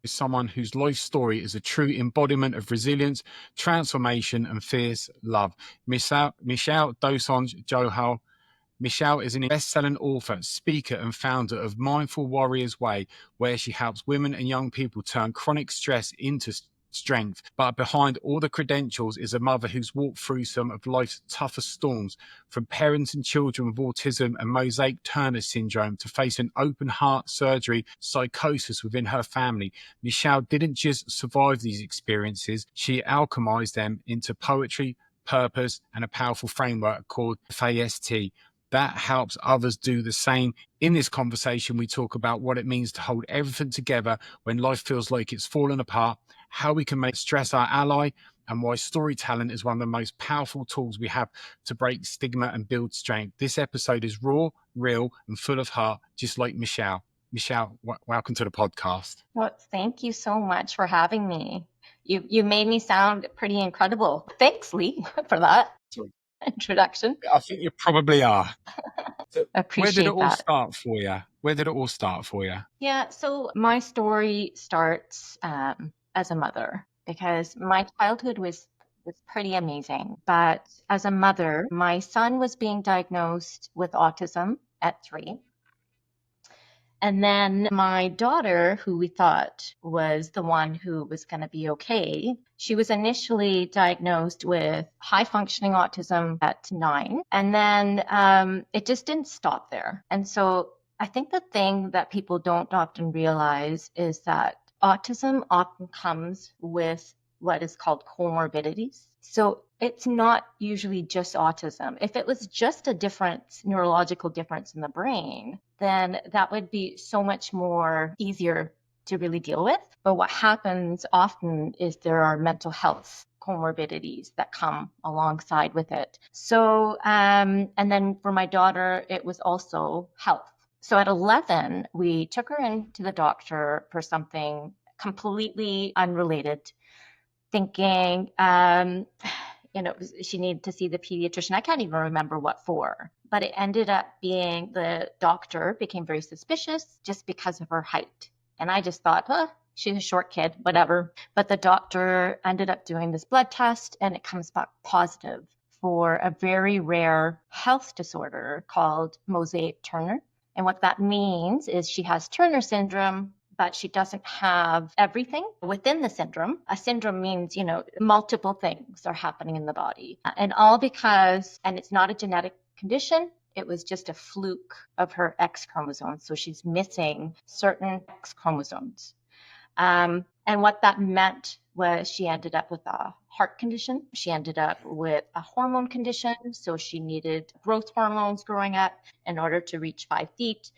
with someone whose life story is a true embodiment of resilience, transformation, and fierce love. Michelle Dosanjh-Johal. Michelle is an best-selling author, speaker, and founder of Mindful Warriors Way, where she helps women and young people turn chronic stress into strength. But behind all the credentials is a mother who's walked through some of life's toughest storms, from parenting children with autism and mosaic Turner syndrome to facing open heart surgery, psychosis within her family. Michelle didn't just survive these experiences, she alchemized them into poetry, purpose, and a powerful framework called FAST that helps others do the same. In this conversation, we talk about what it means to hold everything together when life feels like it's falling apart, how we can make stress our ally, and why storytelling is one of the most powerful tools we have to break stigma and build strength. This episode is raw, real, and full of heart, just like Michelle. Michelle, welcome to the podcast. Well, thank you so much for having me. You made me sound pretty incredible. Thanks, Lee, for that introduction. I think you probably are. So Appreciate where did it all that. start for you? Where did it all start for you? Yeah, so my story starts as a mother, because my childhood was pretty amazing. But as a mother, my son was being diagnosed with autism at 3. And then my daughter, who we thought was the one who was going to be okay, she was initially diagnosed with high functioning autism at 9. And then it just didn't stop there. And so I think the thing that people don't often realize is that autism often comes with what is called comorbidities. So it's not usually just autism. If it was just a difference, neurological difference in the brain, then that would be so much more easier to really deal with. But what happens often is there are mental health comorbidities that come alongside with it. So, and then for my daughter, it was also health. So at 11, we took her into the doctor for something completely unrelated, thinking, she needed to see the pediatrician. I can't even remember what for, but it ended up being the doctor became very suspicious just because of her height. And I just thought, she's a short kid, whatever. But the doctor ended up doing this blood test and it comes back positive for a very rare health disorder called mosaic Turner. And what that means is she has Turner syndrome, but she doesn't have everything within the syndrome. A syndrome means, multiple things are happening in the body. And all because, and it's not a genetic condition, it was just a fluke of her X chromosome. So she's missing certain X chromosomes. And what that meant was she ended up with a heart condition. She ended up with a hormone condition. So she needed growth hormones growing up in order to reach 5 feet.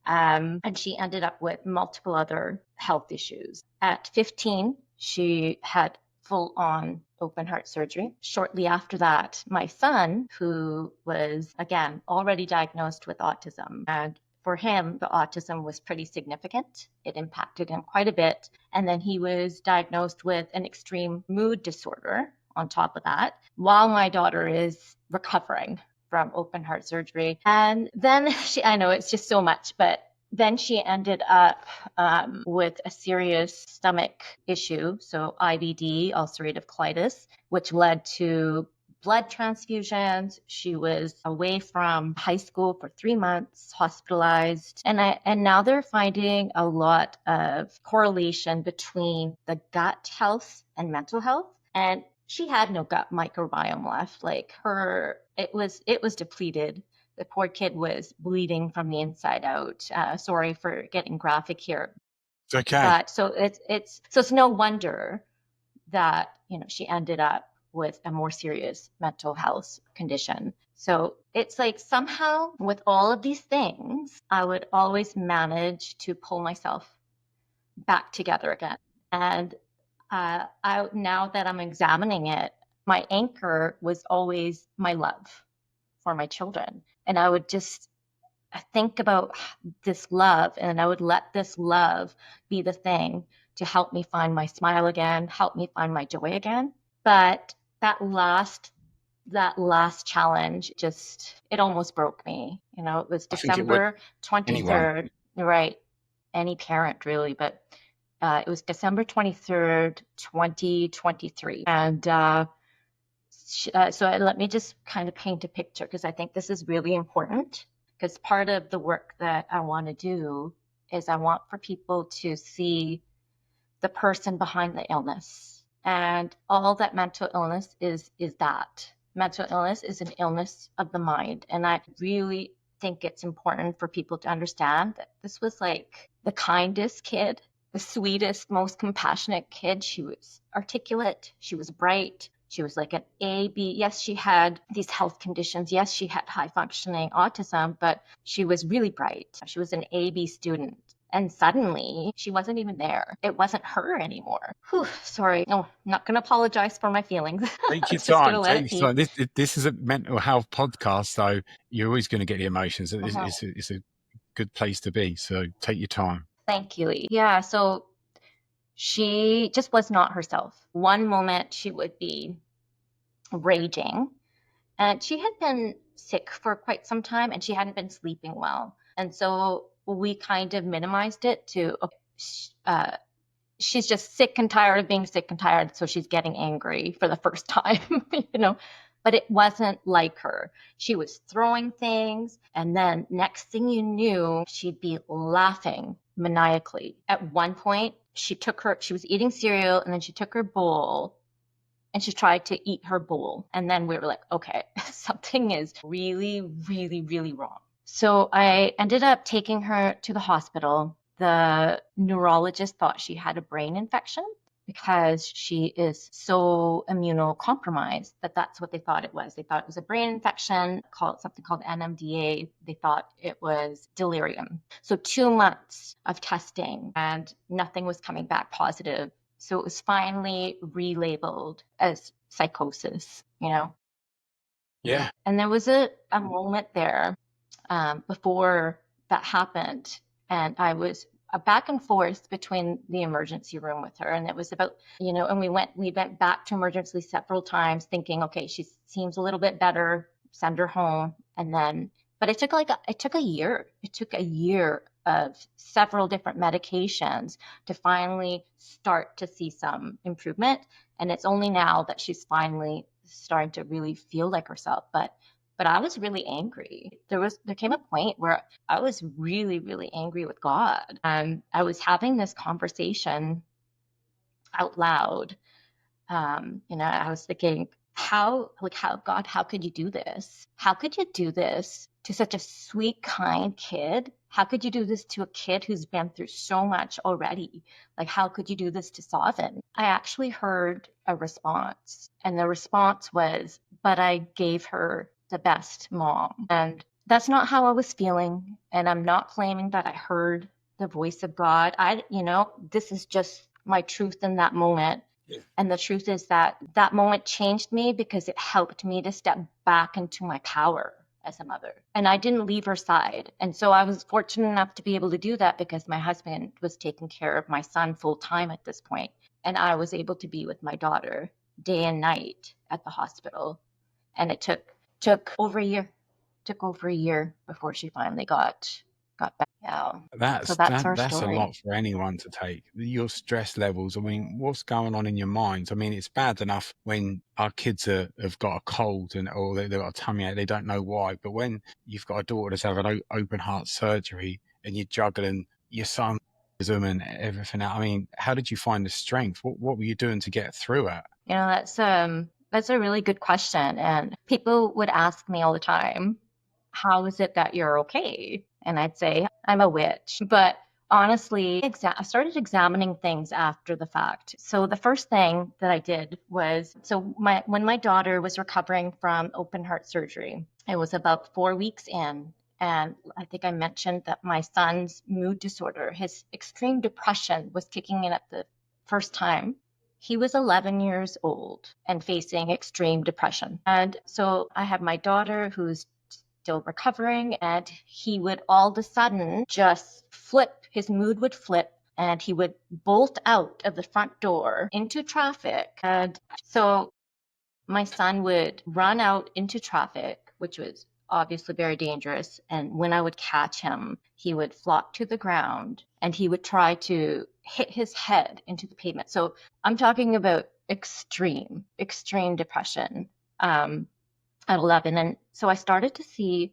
And she ended up with multiple other health issues. At 15, she had full-on open heart surgery. Shortly after that, my son, who was, again, already diagnosed with autism, and for him, the autism was pretty significant. It impacted him quite a bit. And then he was diagnosed with an extreme mood disorder on top of that, while my daughter is recovering from open heart surgery. And then I know it's just so much, but then she ended up with a serious stomach issue, so IBD, ulcerative colitis, which led to blood transfusions. She was away from high school for 3 months, hospitalized. And now they're finding a lot of correlation between the gut health and mental health. And she had no gut microbiome left. It was depleted. The poor kid was bleeding from the inside out. Sorry for getting graphic here. It's okay. But so it's no wonder that, she ended up with a more serious mental health condition. So it's like somehow with all of these things, I would always manage to pull myself back together again. And now that I'm examining it, my anchor was always my love for my children. And I would just think about this love, and I would let this love be the thing to help me find my smile again, help me find my joy again. But that last challenge it almost broke me. It was December 23rd. Right. Any parent really, but It was December 23rd, 2023. And so let me just kind of paint a picture, because I think this is really important. Because part of the work that I want to do is I want for people to see the person behind the illness. And all that mental illness is that. Mental illness is an illness of the mind. And I really think it's important for people to understand that this was like the kindest kid, the sweetest, most compassionate kid. She was articulate, she was bright, she was like an A, B. Yes, she had these health conditions. Yes, she had high functioning autism, but she was really bright. She was an A, B student. And suddenly she wasn't even there. It wasn't her anymore. Whew, sorry. No, I'm not going to apologize for my feelings. Take your Just going to time. let Take it your be. time. This is a mental health podcast, so you're always going to get the emotions. Uh-huh. It's a good place to be. So take your time. Thank you, Lee. Yeah, so she just was not herself. One moment she would be raging, and she had been sick for quite some time and she hadn't been sleeping well. And so we kind of minimized it to, she's just sick and tired of being sick and tired, so she's getting angry for the first time, you know. But it wasn't like her. She was throwing things, and then next thing you knew, she'd be laughing maniacally. At one point, she was eating cereal, and then she took her bowl and she tried to eat her bowl. And then we were like, okay, something is really, really, really wrong. So I ended up taking her to the hospital. The neurologist thought she had a brain infection because she is so immunocompromised that that's what they thought it was. They thought it was a brain infection, called something called NMDA. They thought it was delirium. So 2 months of testing and nothing was coming back positive. So it was finally relabeled as psychosis, you know? Yeah. And there was a moment there before that happened, and I was back and forth between the emergency room with her, and it was about, you know, and we went back to emergency several times thinking, okay, she seems a little bit better, send her home. And then, but it took a year. It took a year of several different medications to finally start to see some improvement. And it's only now that she's finally starting to really feel like herself. But I was really angry. There came a point where I was really, really angry with God. And I was having this conversation out loud. You know, I was thinking, how, God, how could you do this? How could you do this to such a sweet, kind kid? How could you do this to a kid who's been through so much already? Like, how could you do this to Sovereign? I actually heard a response, and the response was, but I gave her the best mom. And that's not how I was feeling. And I'm not claiming that I heard the voice of God. This is just my truth in that moment. And the truth is that that moment changed me because it helped me to step back into my power as a mother. And I didn't leave her side. And so I was fortunate enough to be able to do that because my husband was taking care of my son full time at this point. And I was able to be with my daughter day and night at the hospital. And it took over a year. Took over a year before she finally got back. Yeah. So that's our That's a story. lot for anyone to take. Your stress levels. I mean, what's going on in your minds? I mean, it's bad enough when our kids have got a cold or they've got a tummy ache, they don't know why. But when you've got a daughter that's having an open heart surgery and you're juggling your son and everything else, I mean, how did you find the strength? What were you doing to get through it? You know, that's a really good question. And people would ask me all the time, how is it that you're okay? And I'd say, I'm a witch. But honestly, I started examining things after the fact. So the first thing that I did was, when my daughter was recovering from open heart surgery, it was about 4 weeks in. And I think I mentioned that my son's mood disorder, his extreme depression, was kicking in at the first time. He was 11 years old and facing extreme depression. And so I have my daughter who's still recovering, and he would all of a sudden just flip. His mood would flip, and he would bolt out of the front door into traffic. And so my son would run out into traffic, which was obviously very dangerous. And when I would catch him, he would flop to the ground and he would try to hit his head into the pavement. So I'm talking about extreme depression at 11. And so I started to see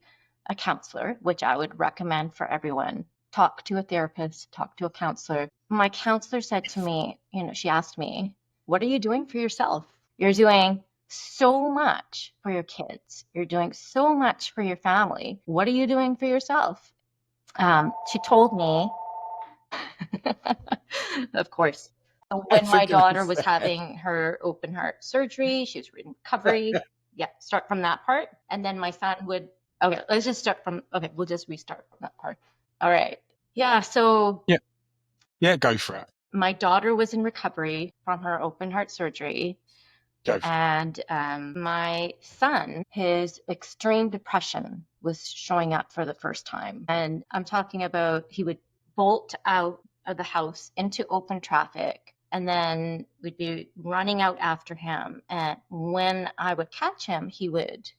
a counselor, which I would recommend for everyone. Talk to a therapist, talk to a counselor. My counselor said to me, she asked me, what are you doing for yourself? You're doing so much for your kids. You're doing so much for your family. What are you doing for yourself? She told me, of course, when For my daughter goodness was sake. having her open heart surgery, she was in recovery. Yeah, start from that part. And then my son would, okay, let's just start from, okay, we'll just restart from that part. All right. Yeah, so Yeah, yeah, go for it. my daughter was in recovery from her open heart surgery. Go for it. And my son, his extreme depression was showing up for the first time. And I'm talking about he would bolt out of the house into open traffic. And then we'd be running out after him. And when I would catch him, he would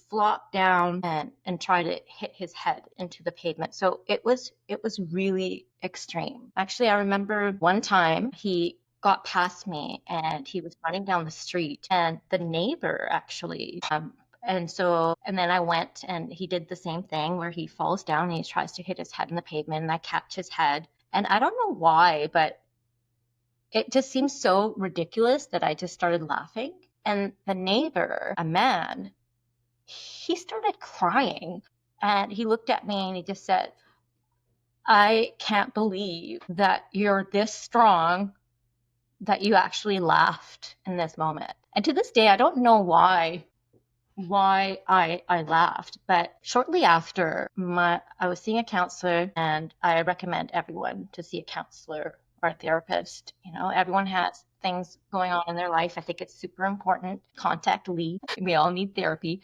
flop down and try to hit his head into the pavement. So it was really extreme. Actually, I remember one time he got past me and he was running down the street and the neighbor actually and then I went and he did the same thing where he falls down and he tries to hit his head in the pavement and I catch his head. And I don't know why, but it just seemed so ridiculous that I just started laughing. And the neighbor, a man, he started crying and he looked at me and he just said, I can't believe that you're this strong that you actually laughed in this moment. And to this day, I don't know why I laughed, but shortly after I was seeing a counselor, and I recommend everyone to see a counselor or a therapist. Everyone has things going on in their life. I think it's super important. Contact Lee. We all need therapy.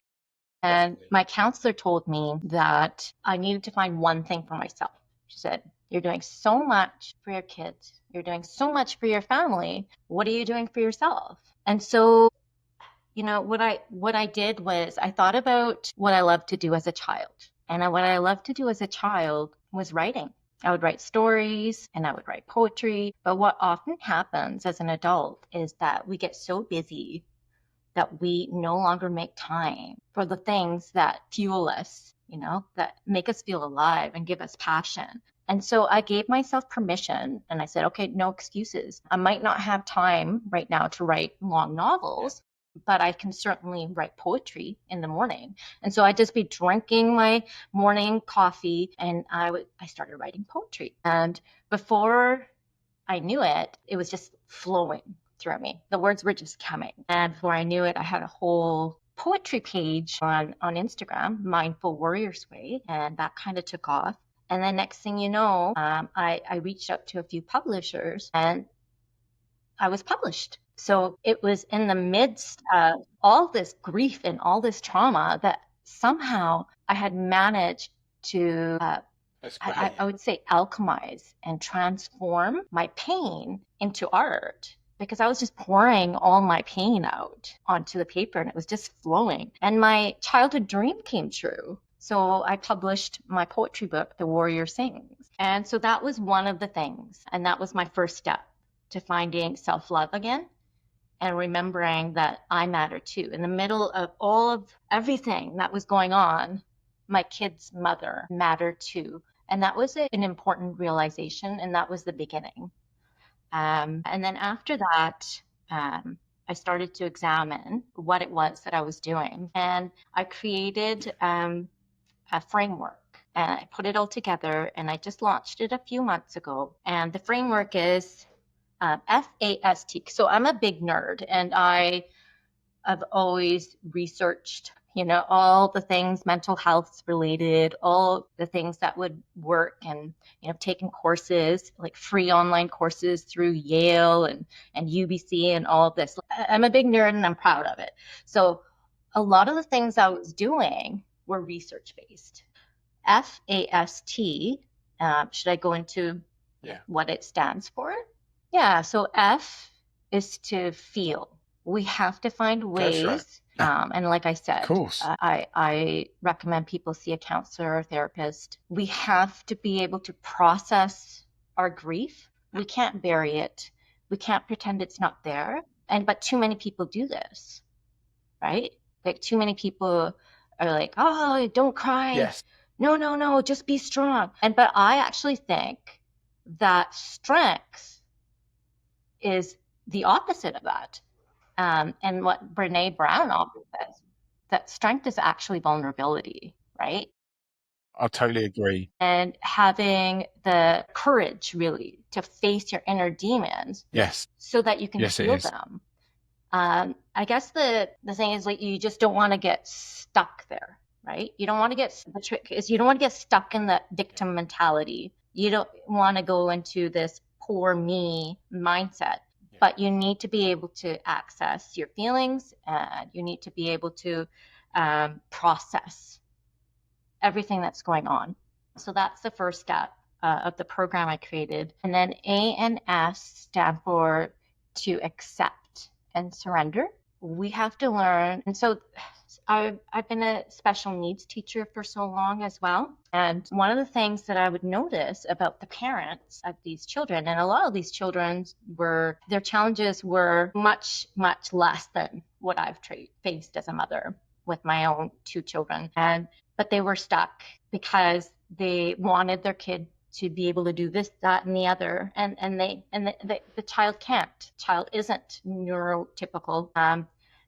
And Definitely. my counselor told me that I needed to find one thing for myself. She said, you're doing so much for your kids. You're doing so much for your family. What are you doing for yourself? And so, what I did was I thought about what I loved to do as a child. And what I loved to do as a child was writing. I would write stories and I would write poetry. But what often happens as an adult is that we get so busy that we no longer make time for the things that fuel us, that make us feel alive and give us passion. And so I gave myself permission and I said, okay, no excuses. I might not have time right now to write long novels, but I can certainly write poetry in the morning. And so I'd just be drinking my morning coffee and I started writing poetry. And before I knew it, it was just flowing through me. The words were just coming. And before I knew it, I had a whole poetry page on Instagram, Mindful Warriors Way, and that kind of took off. And then next thing you know, I reached out to a few publishers and I was published. So it was in the midst of all this grief and all this trauma that somehow I had managed to That's great. I would say alchemize and transform my pain into art because I was just pouring all my pain out onto the paper and it was just flowing. And my childhood dream came true. So I published my poetry book, The Warrior Sings. And so that was one of the things. And that was my first step to finding self-love again and remembering that I matter too. In the middle of all of everything that was going on, my kid's mother mattered too. And that was an important realization, and that was the beginning. And then after that, I started to examine what it was that I was doing. And I created a framework. And I put it all together, and I just launched it a few months ago. And the framework is FAST. So I'm a big nerd, and I've always researched, all the things mental health related, all the things that would work, and taken courses like free online courses through Yale and UBC and all of this. I'm a big nerd and I'm proud of it. So a lot of the things I was doing were research based. FAST. Should I go into what it stands for? Yeah. So F is to feel. We have to find Go for it. ways. Yeah, And like I of said, course. I recommend people see a counselor or therapist. We have to be able to process our grief. We can't bury it. We can't pretend it's not there. But too many people do this, right? Like too many people are like, oh, don't cry. Yes. No, no, no, just be strong. But I actually think that strength is the opposite of that. And what Brene Brown often says, that strength is actually vulnerability, right? I totally agree. And having the courage really to face your inner demons Yes. so that you can Yes, it heal is. them. I guess the thing is, like, you just don't want to get stuck there, right? You don't want to get, the trick is you don't want to get stuck in the victim mentality. You don't want to go into this poor me mindset, but you need to be able to access your feelings, and you need to be able to process everything that's going on. So that's the first step of the program I created. And then A and S stand for to accept and surrender. We have to learn. And so I've been a special needs teacher for so long as well. And one of the things that I would notice about the parents of these children, and a lot of these children their challenges were much, much less than what I've faced as a mother with my own two children. But they were stuck because they wanted their kid to be able to do this, that, and the other, and the child can't. Child isn't neurotypical,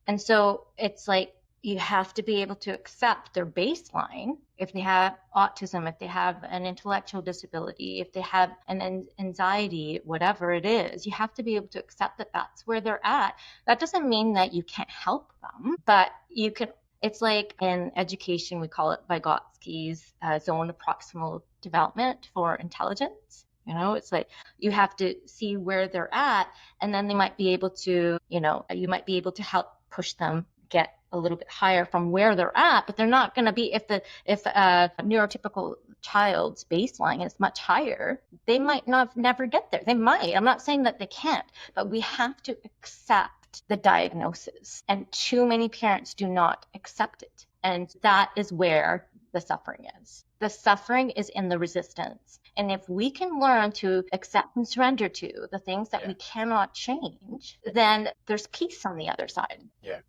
and so it's like you have to be able to accept their baseline. If they have autism, if they have an intellectual disability, if they have an anxiety, whatever it is, you have to be able to accept that that's where they're at. That doesn't mean that you can't help them, but you can. It's like in education, we call it Vygotsky's zone of proximal development for intelligence. It's like you have to see where they're at, and then they might be able to, you might be able to help push them get a little bit higher from where they're at, but they're not going to be, if a neurotypical child's baseline is much higher, they might not never get there. They might. I'm not saying that they can't, but we have to accept the diagnosis. And too many parents do not accept it. And that is where the suffering is. The suffering is in the resistance. And if we can learn to accept and surrender to the things that we cannot change, then there's peace on the other side. Yeah.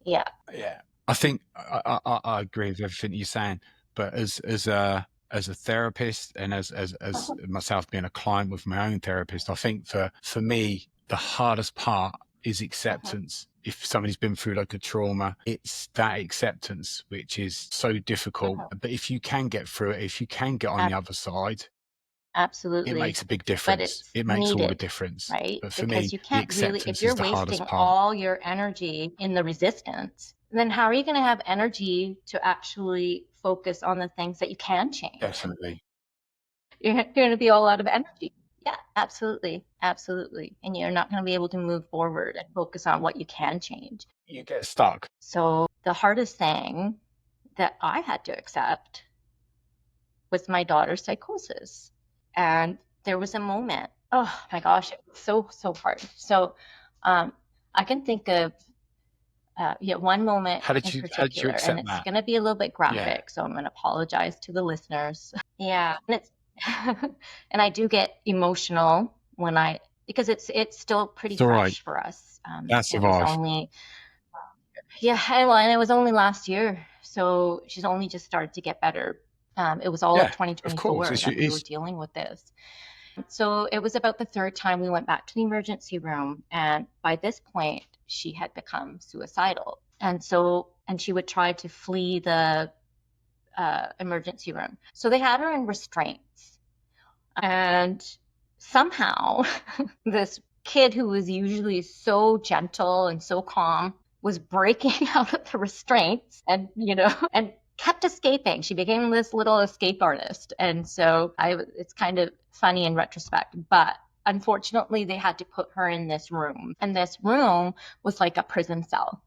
Yeah. Yeah. I think I agree with everything you're saying, but as a therapist, and as myself being a client with my own therapist, I think for me the hardest part is acceptance. If somebody's been through like a trauma, it's that acceptance which is so difficult. But if you can get through it, if you can get on the other side, absolutely, it makes a big difference. But it's it makes needed, all the difference, right? But for because me, you the can't acceptance really, if you're is the hardest wasting part. all your energy in the resistance, then how are you going to have energy to actually focus on the things that you can change? Definitely. You're going to be all out of energy. Yeah, absolutely. Absolutely. And you're not going to be able to move forward and focus on what you can change. You get stuck. So the hardest thing that I had to accept was my daughter's psychosis. And there was a moment, oh my gosh, it was so hard. So I can think of one moment How did in you particular, and accept it's that? going to be a little bit graphic, Yeah. so I'm going to apologize to the listeners. Yeah, and it's and I do get emotional because it's still pretty It's all right. fresh for us. That's It was survive. only and it was only last year, so she's only just started to get better. It was all of Yeah, of 2024 course. that we were dealing with this. So it was about the third time we went back to the emergency room, and by this point, she had become suicidal. And she would try to flee the emergency room. So they had her in restraints. And somehow, this kid who was usually so gentle and so calm was breaking out of the restraints and kept escaping. She became this little escape artist. And so it's kind of funny in retrospect, but unfortunately they had to put her in this room, and this room was like a prison cell.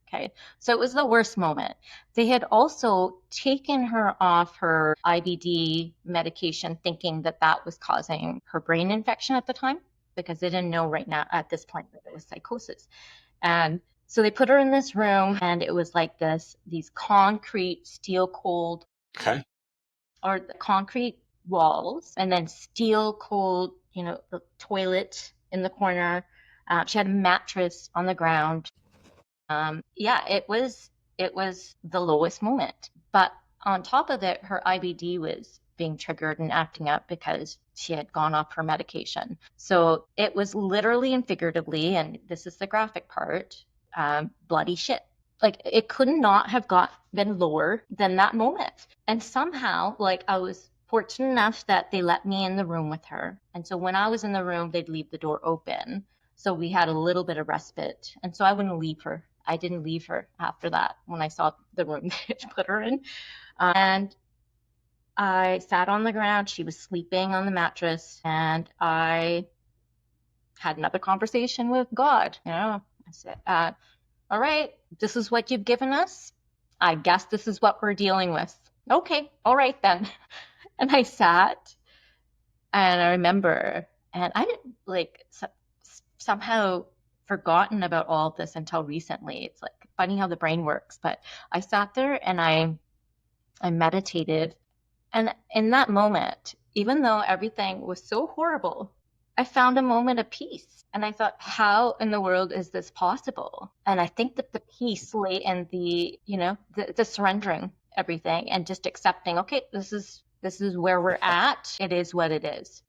Okay, so it was the worst moment. They had also taken her off her IBD medication, thinking that that was causing her brain infection at the time, because they didn't know right now at this point that it was psychosis. And so they put her in this room, and it was like these concrete, steel cold, Okay. or the concrete walls, and then steel cold, the toilet in the corner. She had a mattress on the ground. Yeah, it was the lowest moment. But on top of it, her IBD was being triggered and acting up because she had gone off her medication. So it was literally and figuratively, and this is the graphic part, bloody shit. Like it could not have been lower than that moment. And somehow, like I was fortunate enough that they let me in the room with her. And so when I was in the room, they'd leave the door open. So we had a little bit of respite. And so I wouldn't leave her. I didn't leave her after that when I saw the room they had put her in. And I sat on the ground. She was sleeping on the mattress. And I had another conversation with God. I said, all right, this is what you've given us. I guess this is what we're dealing with. Okay, all right then. And I sat, and I remember, and I didn't somehow forgotten about all of this until recently. It's like funny how the brain works. But I sat there and I meditated. And in that moment, even though everything was so horrible, I found a moment of peace. And I thought, how in the world is this possible? And I think that the peace lay in the surrendering everything and just accepting, okay, this is where we're at. It is what it is.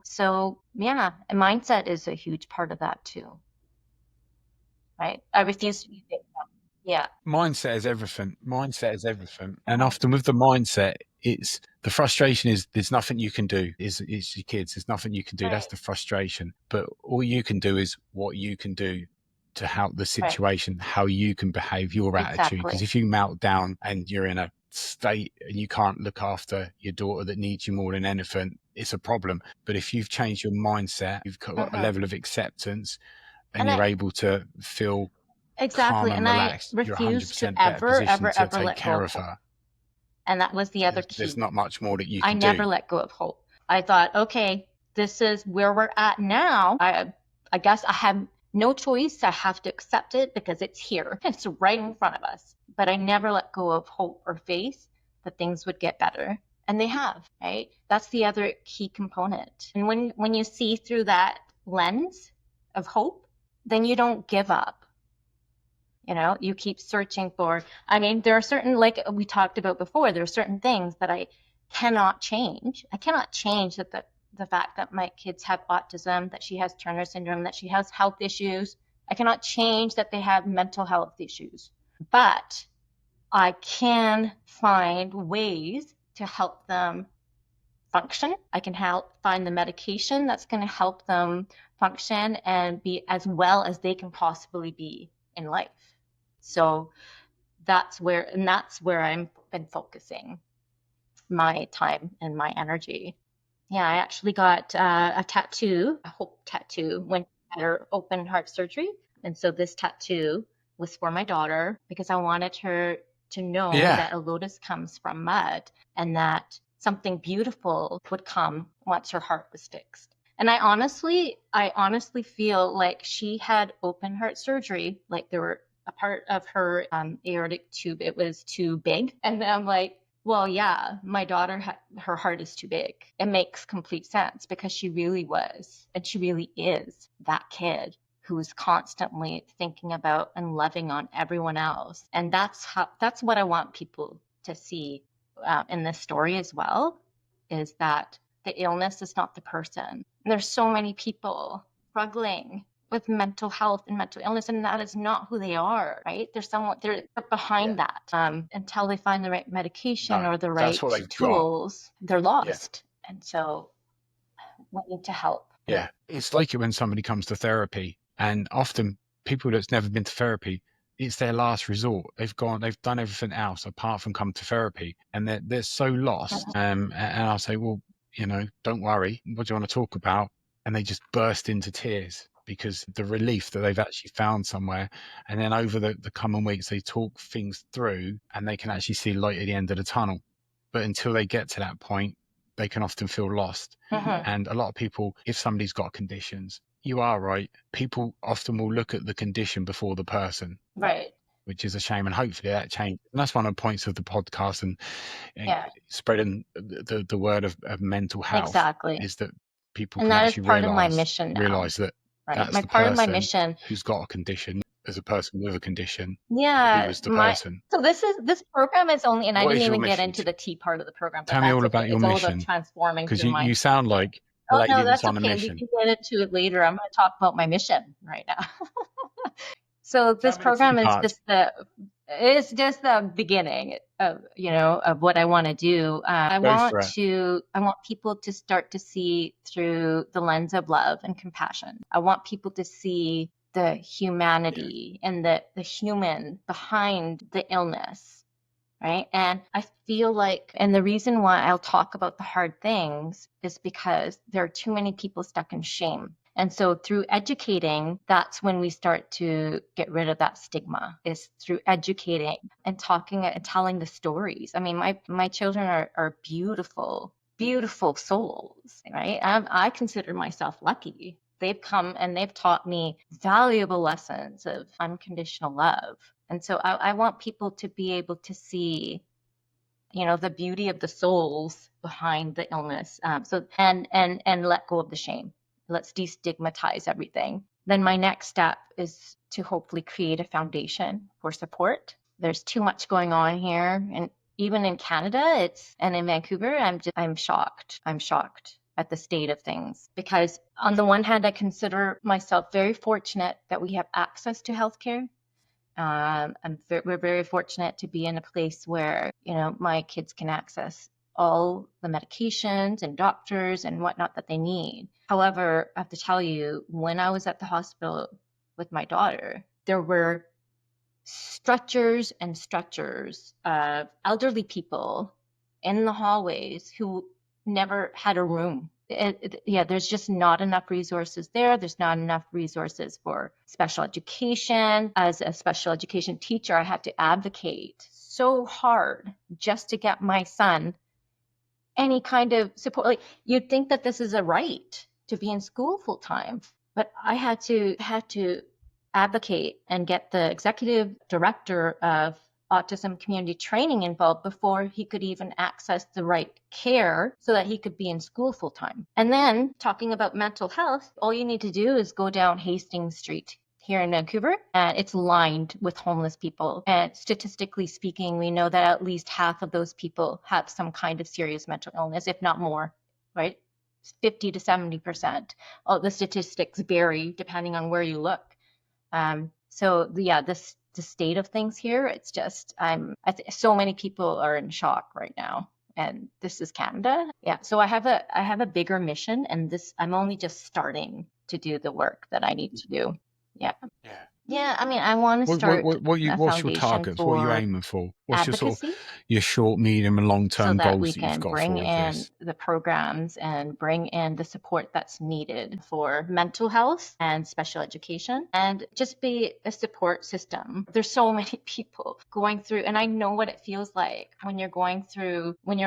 So yeah, and mindset is a huge part of that too. Right? I refuse to be victim. Yeah. Mindset is everything. Mindset is everything. And Mhm. often with the mindset, it's the frustration is there's nothing you can do. It's your kids. There's nothing you can do. That's Right. the frustration. But all you can do is what you can do to help the Right. situation, how you can behave, your attitude. Because Exactly. if you melt down and you're in a state and you can't look after your daughter that needs you more than anything, it's a problem. But if you've changed your mindset, you've got a Hmm. level of acceptance and And you're I able to feel calm exactly, and and I relaxed, you're refuse to 100% better ever, position ever, to ever take let go care of of hope. her. And that was the other There's key. not much more that you I can do. never let go of hope. I thought, okay, this is where we're at now. I guess I have no choice. I have to accept it because it's here. It's right in front of us. But I never let go of hope or faith that things would get better. And they have, right? That's the other key component. And when you see through that lens of hope, then you don't give up. You keep searching for, there are certain, like we talked about before, there are certain things that I cannot change. I cannot change the fact that my kids have autism, that she has Turner syndrome, that she has health issues. I cannot change that they have mental health issues. But I can find ways to help them function. I can help find the medication that's going to help them function and be as well as they can possibly be in life. So that's where I've been focusing my time and my energy. Yeah, I actually got a tattoo, a hope tattoo, when I had her open heart surgery. And so this tattoo was for my daughter because I wanted her to know Yeah. that a lotus comes from mud and that something beautiful would come once her heart was fixed. And I honestly feel like she had open heart surgery, like there were a part of her aortic tube, it was too big. And then I'm like, well, yeah, my daughter, her heart is too big. It makes complete sense because she really was, and she really is that kid who is constantly thinking about and loving on everyone else. And that's what I want people to see in this story as well, is that the illness is not the person. And there's so many people struggling with mental health and mental illness, and that is not who they are, right? There's someone they're Yeah. behind that. Until they find the right medication No, or the that's what right they've got. tools, they're Yeah. lost. And so we need to help. Yeah. It's like it when somebody comes to therapy, and often people that's never been to therapy, it's their last resort. They've done everything else apart from come to therapy, and they're so lost. Mhm. And I'll say, well, don't worry. What do you want to talk about? And they just burst into tears because the relief that they've actually found somewhere. And then over the coming weeks, they talk things through, and they can actually see light at the end of the tunnel. But until they get to that point, they can often feel lost. Mhm. And a lot of people, if somebody's got conditions, you are right. People often will look at the condition before the person, Right. which is a shame. And hopefully that changes. And that's one of the points of the podcast and Yeah, spreading the word of mental health, exactly. is that people And can that is actually part of my mission now, realize that right? that's My the part of my person mission. who's got a condition, as a person with a condition, who Yeah, was the person. so this program is only, and I What didn't is your even get mission? into the T part of the program, but Tell me that's all okay. about your It's all about mission, transforming because through my. you sound like a Oh lady no, that's that's on a okay. We mission. can get into it later. I'm going to talk about my mission right now. So Tell this me the key program is parts. just the beginning of what I want to do. Go for it. I want people to start to see through the lens of love and compassion. I want people to see the Yeah. humanity and the human behind the illness, right? And I feel like, and the reason why I'll talk about the hard things is because there are too many people stuck in shame. And so through educating, that's when we start to get rid of that stigma, is through educating and talking and telling the stories. I mean, my children are beautiful, beautiful souls, right? I consider myself lucky. They've come and they've taught me valuable lessons of unconditional love. And so I want people to be able to see, the beauty of the souls behind the illness. And let go of the shame. Let's destigmatize everything. Then my next step is to hopefully create a foundation for support. There's too much going on here, and even in Canada, and in Vancouver, I'm shocked. I'm shocked at the state of things, because on the one hand, I consider myself very fortunate that we have access to healthcare. We're very fortunate to be in a place where, my kids can access all the medications and doctors and whatnot that they need. However, I have to tell you, when I was at the hospital with my daughter, there were stretchers and stretchers of elderly people in the hallways who never had a room. There's just not enough resources there. There's not enough resources for special education. As a special education teacher, I had to advocate so hard just to get my son any kind of support. Like, you'd think that this is a right to be in school full time, but I had to advocate and get the executive director of autism community training involved before he could even access the right care so that he could be in school full time. And then, talking about mental health, all you need to do is go down Hastings Street here in Vancouver, and it's lined with homeless people. And statistically speaking, we know that at least half of those people have some kind of serious mental illness, if not more, right? 50 to 70%. Oh, the statistics vary depending on where you look. The state of things here, it's just, so many people are in shock right now. And this is Canada. Yeah. So I have a bigger mission, and I'm only just starting to do the work that I need to do. Yeah. Yeah. Yeah. I mean, I want to start a What's your foundation targets? What are you for aiming for? What's your sort of advocacy, your short, medium, and long so term that we goals that you've can got bring for all of in this? the programs and bring in the support that's needed for mental health and special education, and just be a support system. There's so many people going through, and I know what it feels like when you're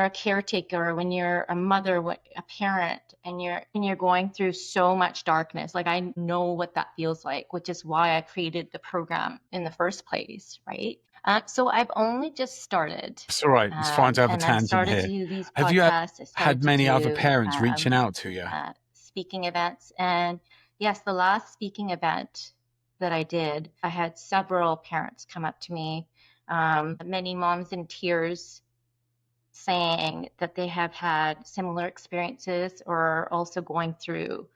a caretaker, when you're a mother, a parent, and you're going through so much darkness. Like, I know what that feels like, which is why I created the program in the first place, right? So I've only just started, It's all right. It's fine to have a and I've tangent started to here. do these Have you podcasts. I had started to many other do parents reaching out to you? speaking events. And yes, the last speaking event that I did, I had several parents come up to me, many moms in tears, saying that they have had similar experiences or are also going through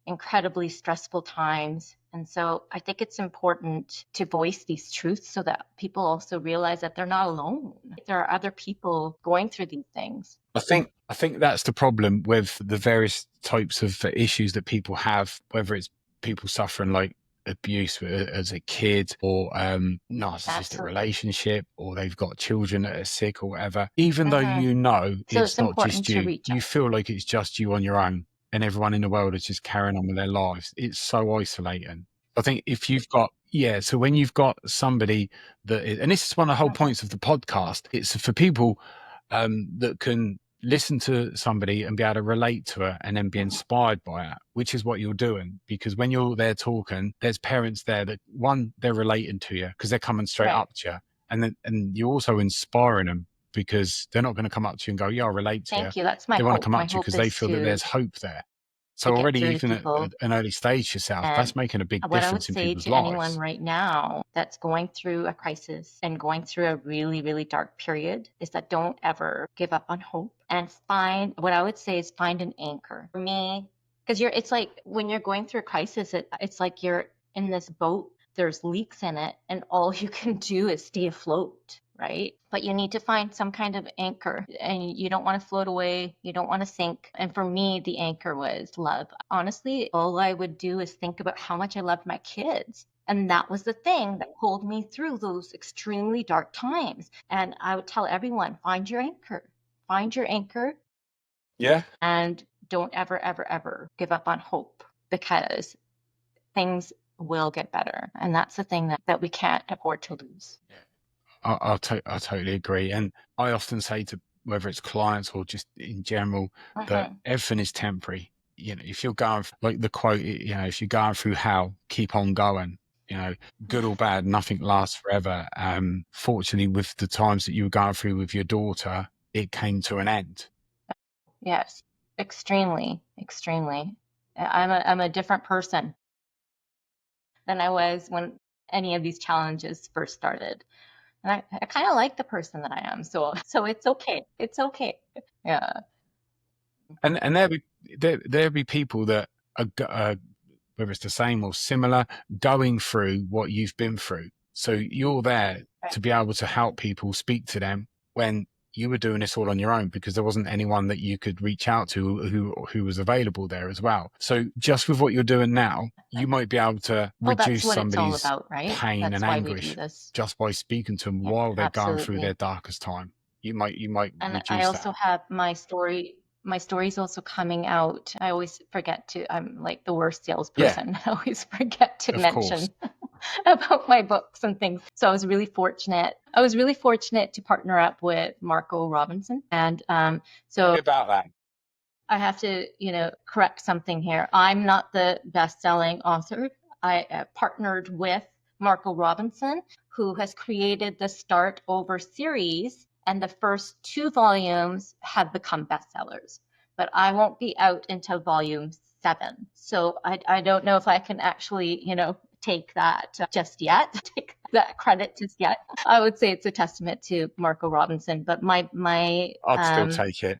incredibly stressful times. And so I think it's important to voice these truths so that people also realize that they're not alone. There are other people going through these things. I think that's the problem with the various types of issues that people have, whether it's people suffering like abuse as a kid, or narcissistic Absolutely. relationship, or they've got children that are sick or whatever. Even though So it's it's not important just to you, reach you out. feel like it's just you on your own, and everyone in the world is just carrying on with their lives. It's so isolating. I think if you've got, so when you've got somebody and this is one of the whole points of the podcast, it's for people that can listen to somebody and be able to relate to it and then be inspired by it, which is what you're doing. Because when you're there talking, there's parents there that, one, they're relating to you because they're coming straight Right. up to you. And you're also inspiring them because they're not going to come up to you and go, yeah, I'll relate to you. Thank you. That's my They want to hope. come My up to you hope because they is feel that to there's hope there. So get already, through to even people. at an early stage yourself, And that's making a big what I would difference in say people's to anyone lives. right now that's going through a crisis and going through a really, really dark period is that don't ever give up on hope, and what I would say is find an anchor. For me, because it's like when you're going through a crisis, it's like you're in this boat, there's leaks in it, and all you can do is stay afloat, right? But you need to find some kind of anchor, and you don't want to float away. You don't want to sink. And for me, the anchor was love. Honestly, all I would do is think about how much I loved my kids. And that was the thing that pulled me through those extremely dark times. And I would tell everyone, find your anchor. Find your anchor. Yeah. And don't ever, ever, ever give up on hope, because things will get better. And that's the thing that we can't afford to lose. I totally agree. And I often say to, whether it's clients or just in general, that everything is temporary. If you're going, like the quote, if you're going through hell, keep on going. Good or bad, nothing lasts forever. Fortunately, with the times that you were going through with your daughter, it came to an end. Yes, extremely, extremely. I'm a different person than I was when any of these challenges first started. And I kind of like the person that I am. So it's okay. It's okay. Yeah. And there'll be people that are, whether it's the same or similar, going through what you've been through. So you're there to be able to help people, speak to them when you were doing this all on your own, because there wasn't anyone that you could reach out to who was available there as well. So just with what you're doing now, you might be able to Well, that's reduce what it's all somebody's about, right? pain That's and why we do anguish this. just by speaking to them Yeah, while they're going through their absolutely. darkest time. You might And I reduce also that. have my story. My story's also coming out. I always forget to, I'm like the worst Yeah, salesperson. I always forget to of course. mention about my books and things. So I was really fortunate. I was really fortunate to partner up with Marco Robinson. And Tell so me about that. I have to, correct something here. I'm not the best-selling author. I partnered with Marco Robinson, who has created the Start Over series, and the first 2 volumes have become bestsellers. But I won't be out until volume 7. So I don't know if I can actually, take that just yet, take that credit just yet. I would say it's a testament to Marco Robinson, but I'd still take it.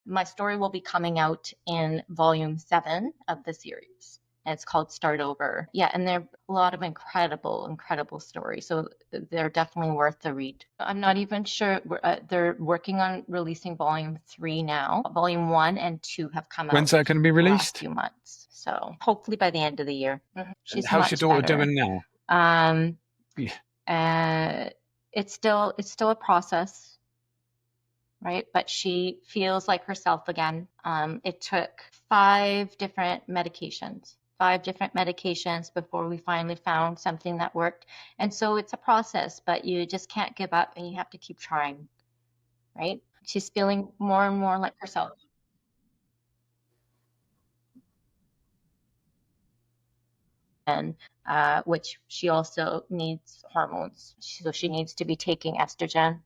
my story will be coming out in volume 7 of the series. And it's called Start Over. Yeah, and there are a lot of incredible, incredible stories. So they're definitely worth the read. I'm not even sure. They're working on releasing volume 3 now. Volume 1 and 2 have come When's out that going to be the last released? few months. So hopefully by the end of the year. And She's how's your much daughter better. doing now? Um, Yeah. it's still a process, right? But she feels like herself again. It took 5 different medications before we finally found something that worked. And so it's a process, but you just can't give up and you have to keep trying, right? She's feeling more and more like herself. And which she also needs hormones. So she needs to be taking estrogen.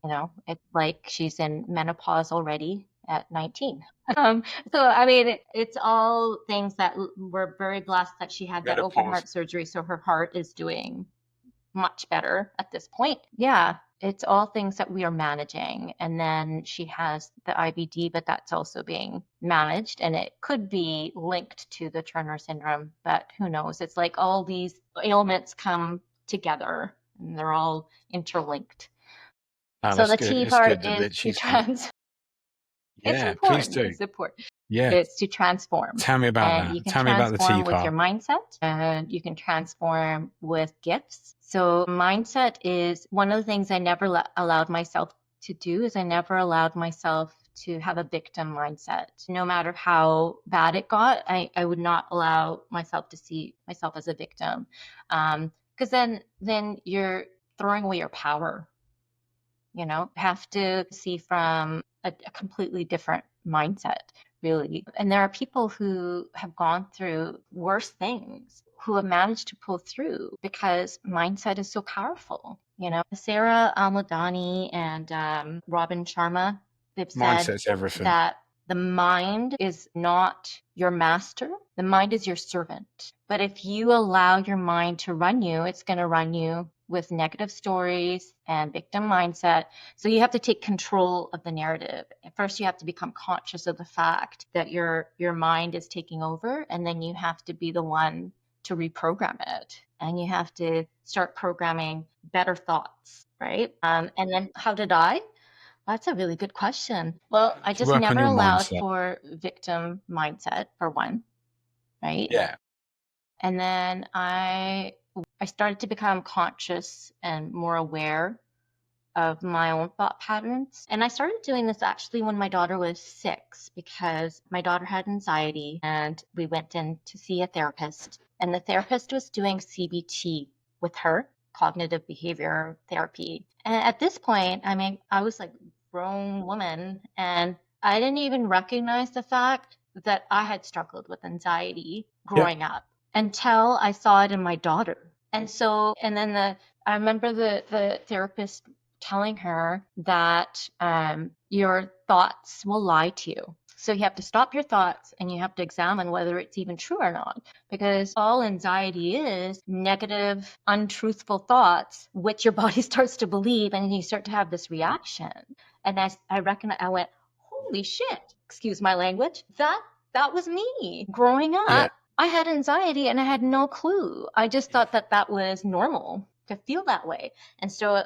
It's like she's in menopause already at 19. So I mean, it's all things that we're very blessed that she had that open Menopause. heart surgery, so her heart is doing much better at this point. Yeah, it's all things that we are managing. And then she has the IBD, but that's also being managed. And it could be linked to the Turner syndrome, but who knows? It's like all these ailments come together and they're all interlinked. Oh, So that's the good. T It's part good is that to she's got it. trans. It's Yeah, please important. do. It's important. Yeah. It's to transform. Tell me about And that. you can Tell me about the T transform with your part. mindset and you can transform with gifts. So mindset is one of the things I never allowed myself to do is I never allowed myself to have a victim mindset. No matter how bad it got, I would not allow myself to see myself as a victim. Because then you're throwing away your power. Have to see from a completely different mindset, really. And there are people who have gone through worse things who have managed to pull through because mindset is so powerful. You know, Sarah Almadani and Robin Sharma, they've said Mindset's everything. that the mind is not your master, the mind is your servant. But if you allow your mind to run you, it's going to run you with negative stories and victim mindset. So you have to take control of the narrative. First, you have to become conscious of the fact that your mind is taking over, and then you have to be the one to reprogram it. And you have to start programming better thoughts, right? And then how did I? That's a really good question. Well, I To just work on never your allowed mindset. for victim mindset, for one, right? Yeah. And then I started to become conscious and more aware of my own thought patterns. And I started doing this actually when my daughter was 6 because my daughter had anxiety and we went in to see a therapist. And the therapist was doing CBT with her, cognitive behavior therapy. And at this point, I mean, I was like a grown woman and I didn't even recognize the fact that I had struggled with anxiety Yeah. growing up until I saw it in my daughter. And so, and then I remember the therapist telling her that your thoughts will lie to you. So you have to stop your thoughts and you have to examine whether it's even true or not. Because all anxiety is negative, untruthful thoughts, which your body starts to believe, and you start to have this reaction. And I reckon I went, holy shit, excuse my language, that was me. Growing Yeah. up, I had anxiety and I had no clue. I just thought that was normal to feel that way. And so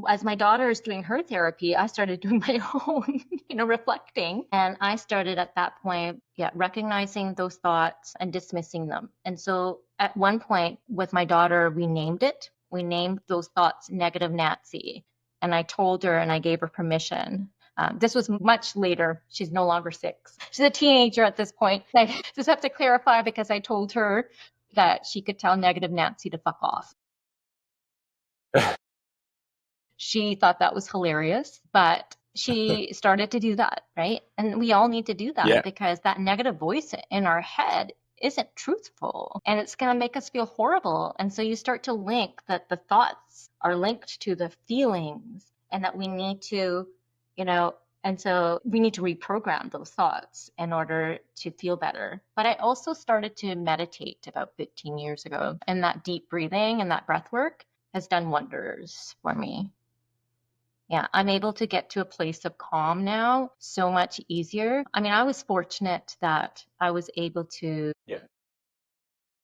as my daughter is doing her therapy, I started doing my own, reflecting. And I started at that point, recognizing those thoughts and dismissing them. And so at one point with my daughter, we named it. We named those thoughts Negative Nancy. And I told her and I gave her permission. This was much later. She's no longer 6. She's a teenager at this point. I just have to clarify because I told her that she could tell Negative Nancy to fuck off. She thought that was hilarious, but she started to do that, right? And we all need to do that Yeah. because that negative voice in our head isn't truthful and it's going to make us feel horrible. And so you start to link that the thoughts are linked to the feelings and that we need to, and so we need to reprogram those thoughts in order to feel better. But I also started to meditate about 15 years ago, and that deep breathing and that breath work has done wonders for me. Yeah, I'm able to get to a place of calm now so much easier. I mean, I was fortunate that I was able to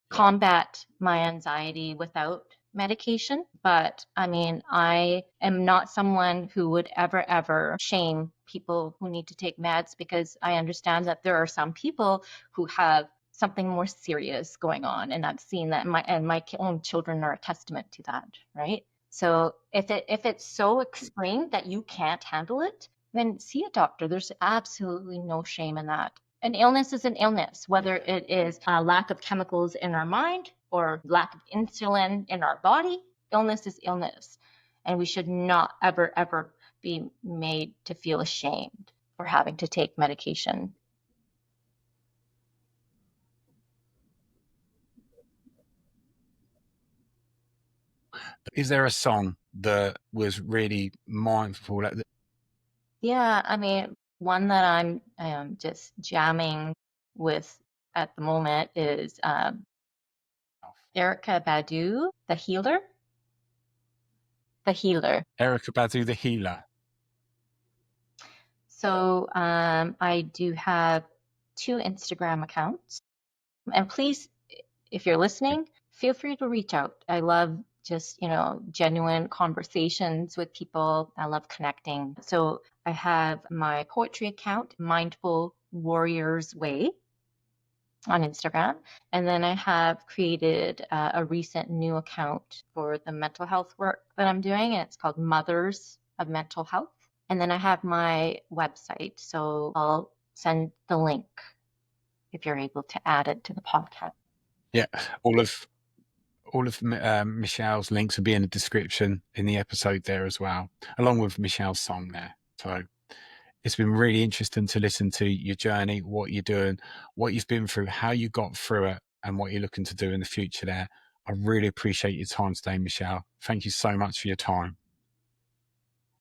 combat my anxiety without medication. But I mean, I am not someone who would ever shame people who need to take meds because I understand that there are some people who have something more serious going on. And I've seen that my own children are a testament to that, right? So if it's so extreme that you can't handle it, then see a doctor. There's absolutely no shame in that. An illness is an illness, whether it is a lack of chemicals in our mind or lack of insulin in our body. Illness is illness. And we should not ever be made to feel ashamed for having to take medication. Is there a song that was really mindful? Yeah, I mean, one that I'm just jamming with at the moment is Erykah Badu, The Healer. The Healer. Erykah Badu, The Healer. So I do have 2 Instagram accounts. And please, if you're listening, feel free to reach out. I love just, genuine conversations with people. I love connecting. So I have my poetry account, Mindful Warriors Way, on Instagram. And then I have created a recent new account for the mental health work that I'm doing, and it's called Mothers of Mental Health. And then I have my website, so I'll send the link if you're able to add it to the podcast. Yeah, all of Michelle's links will be in the description in the episode there as well, along with Michelle's song there. So It's been really interesting to listen to your journey, what you're doing, what you've been through, how you got through it, and what you're looking to do in the future there. I really appreciate your time today, Michelle. Thank you so much for your time.